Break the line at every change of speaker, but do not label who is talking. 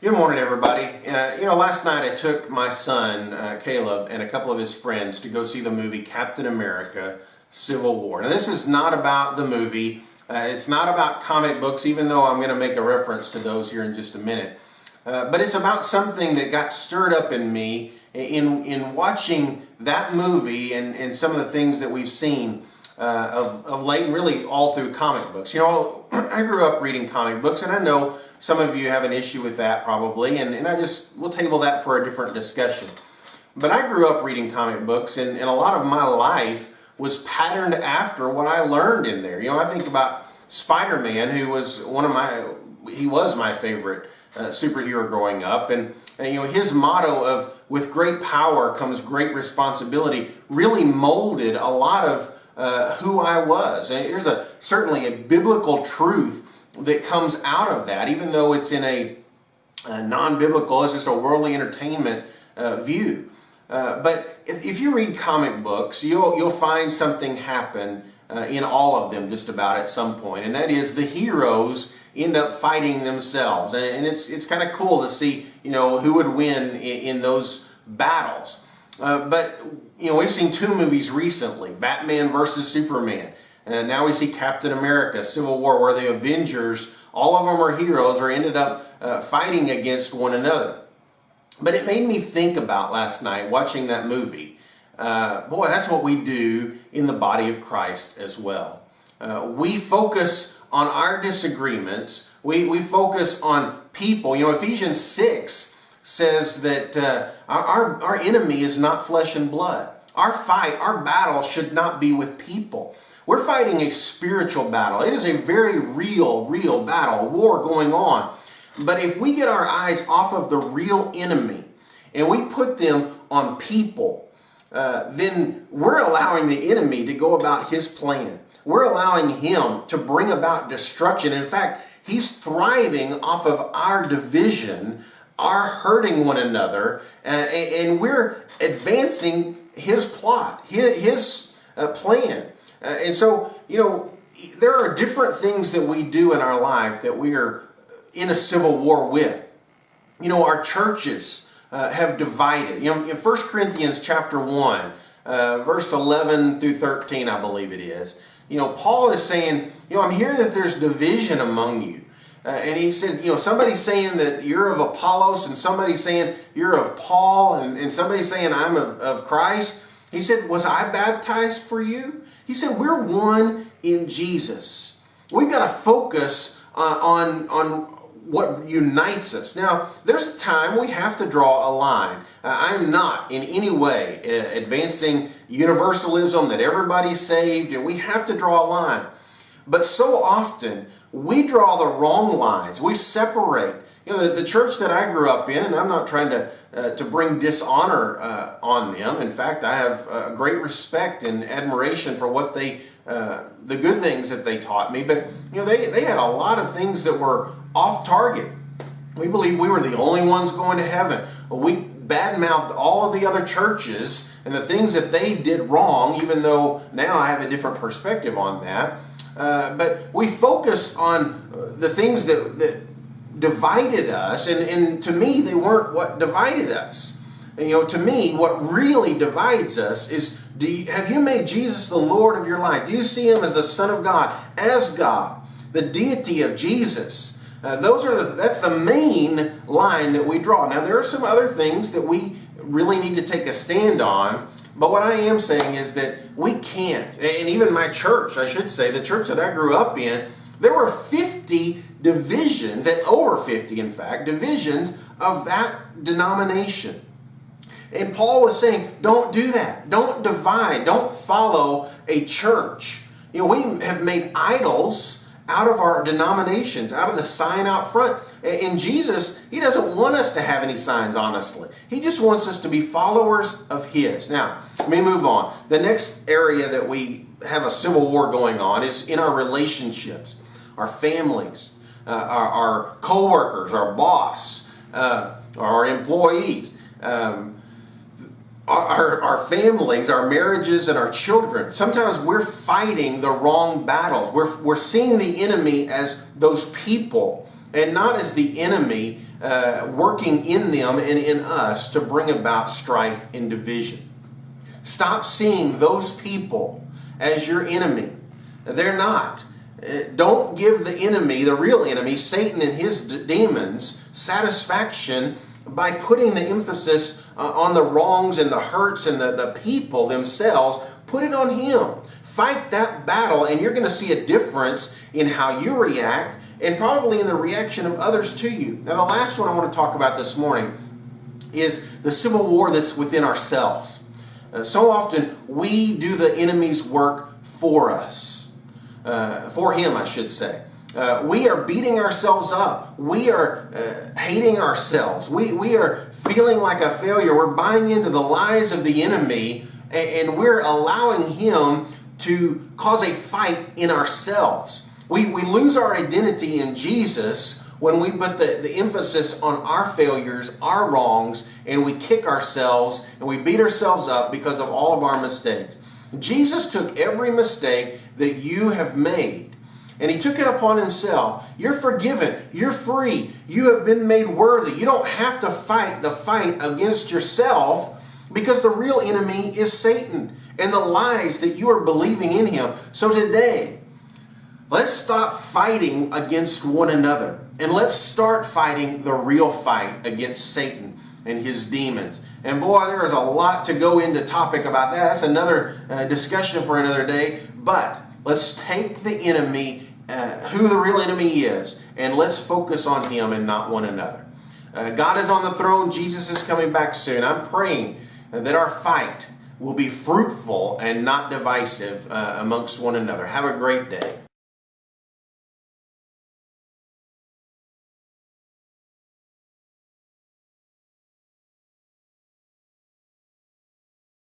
Good morning, everybody. Last night I took my son, Caleb, and a couple of his friends to go see the movie Captain America Civil War. Now, this is not about the movie. It's not about comic books, even though I'm going to make a reference to those here in just a minute. But it's about something that got stirred up in me in watching that movie and some of the things that we've seen of late, and really all through comic books. I grew up reading comic books, and I know some of you have an issue with that probably, and we'll table that for a different discussion. But I grew up reading comic books, and a lot of my life was patterned after what I learned in there. I think about Spider-Man, who was he was my favorite superhero growing up, and his motto of "with great power comes great responsibility" really molded a lot of who I was. And there's certainly a biblical truth that comes out of that, even though it's in a non-biblical, it's just a worldly entertainment view. But if you read comic books, you'll find something happen in all of them just about at some point, and that is the heroes end up fighting themselves, and it's kind of cool to see who would win in those battles. But we've seen two movies recently: Batman versus Superman. And now we see Captain America Civil War, where the Avengers, all of them are heroes, or ended up fighting against one another. But it made me think about last night watching that movie. Boy, that's what we do in the body of Christ as well. We focus on our disagreements. We focus on people. Ephesians 6 says that our enemy is not flesh and blood. Our battle should not be with people. We're fighting a spiritual battle. It is a very real battle, a war going on. But if we get our eyes off of the real enemy and we put them on people, then we're allowing the enemy to go about his plan. We're allowing him to bring about destruction. In fact, he's thriving off of our division, our hurting one another, and we're advancing his plot, his plan. And so, there are different things that we do in our life that we are in a civil war with. Our churches have divided. In 1 Corinthians chapter 1, verse 11 through 13, I believe it is, Paul is saying, I'm hearing that there's division among you. And he said, somebody's saying that you're of Apollos, and somebody's saying you're of Paul, and somebody's saying I'm of Christ. He said, was I baptized for you? He said, we're one in Jesus. We've got to focus on what unites us. Now, there's a time we have to draw a line. I'm not in any way advancing universalism, that everybody's saved, and we have to draw a line. But so often, we draw the wrong lines. We separate. The church that I grew up in, and I'm not trying to bring dishonor on them. In fact, I have great respect and admiration for what the good things that they taught me. But they had a lot of things that were off target. We believed we were the only ones going to heaven. We badmouthed all of the other churches and the things that they did wrong, even though now I have a different perspective on that. But we focused on the things that divided us, and to me, they weren't what divided us. And, to me, what really divides us is, have you made Jesus the Lord of your life? Do you see him as the Son of God, as God, the deity of Jesus? That's the main line that we draw. Now, there are some other things that we really need to take a stand on, but what I am saying is that we can't, and even my church, I should say, the church that I grew up in, there were 50 divisions, and over 50, in fact, divisions of that denomination. And Paul was saying, don't do that. Don't divide. Don't follow a church. We have made idols out of our denominations, out of the sign out front. And Jesus, he doesn't want us to have any signs, honestly. He just wants us to be followers of his. Now, let me move on. The next area that we have a civil war going on is in our relationships, our families, our co-workers, our boss, our employees, our families, our marriages, and our children. Sometimes we're fighting the wrong battles. We're seeing the enemy as those people and not as the enemy working in them and in us to bring about strife and division. Stop seeing those people as your enemy. They're not. Don't give the enemy, the real enemy, Satan and his demons, satisfaction by putting the emphasis on the wrongs and the hurts and the people themselves. Put it on him. Fight that battle, and you're going to see a difference in how you react and probably in the reaction of others to you. Now, the last one I want to talk about this morning is the civil war that's within ourselves. So often we do the enemy's work for us. For him, I should say. We are beating ourselves up. We are hating ourselves. We are feeling like a failure. We're buying into the lies of the enemy, and we're allowing him to cause a fight in ourselves. We lose our identity in Jesus when we put the emphasis on our failures, our wrongs, and we kick ourselves and we beat ourselves up because of all of our mistakes. Jesus took every mistake that you have made, and he took it upon himself. You're forgiven. You're free. You have been made worthy. You don't have to fight the fight against yourself, because the real enemy is Satan and the lies that you are believing in him. So today, let's stop fighting against one another, and let's start fighting the real fight against Satan and his demons. And boy, there is a lot to go into topic about that. That's another discussion for another day. But let's take the enemy, who the real enemy is, and let's focus on him and not one another. God is on the throne. Jesus is coming back soon. I'm praying that our fight will be fruitful and not divisive amongst one another. Have a great day.